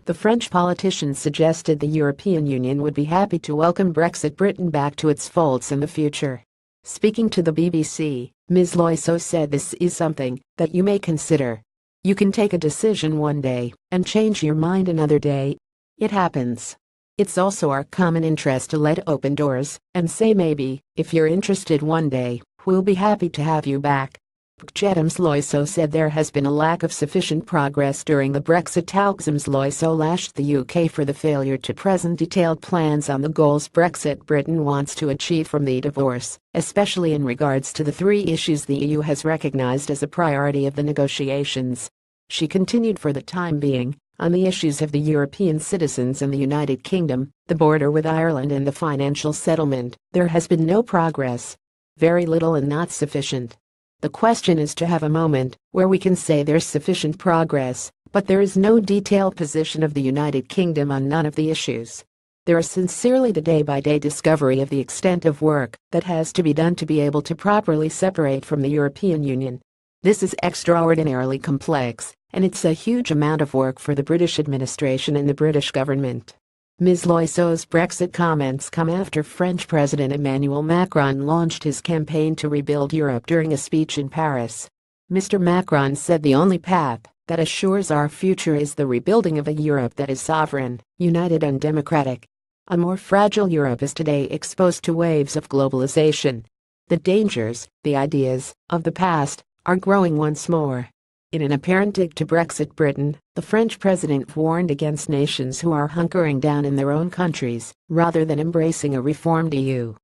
The French politician suggested the European Union would be happy to welcome Brexit Britain back to its folds in the future. Speaking to the BBC, Ms. Loiseau said this is something that you may consider. You can take a decision one day and change your mind another day. It happens. It's also our common interest to let open doors and say maybe, if you're interested one day, we'll be happy to have you back. Ms. Loiseau said there has been a lack of sufficient progress during the Brexit talks. Ms. Loiseau lashed the UK for the failure to present detailed plans on the goals Brexit Britain wants to achieve from the divorce, especially in regards to the three issues the EU has recognized as a priority of the negotiations. She continued, for the time being, on the issues of the European citizens in the United Kingdom, the border with Ireland and the financial settlement, there has been no progress. Very little and not sufficient. The question is to have a moment where we can say there's sufficient progress, but there is no detailed position of the United Kingdom on none of the issues. There is sincerely the day-by-day discovery of the extent of work that has to be done to be able to properly separate from the European Union. This is extraordinarily complex, and it's a huge amount of work for the British administration and the British government. Ms. Loiseau's Brexit comments come after French President Emmanuel Macron launched his campaign to rebuild Europe during a speech in Paris. Mr. Macron said the only path that assures our future is the rebuilding of a Europe that is sovereign, united and democratic. A more fragile Europe is today exposed to waves of globalization. The dangers, the ideas, of the past are growing once more. In an apparent dig to Brexit Britain, the French president warned against nations who are hunkering down in their own countries rather than embracing a reformed EU.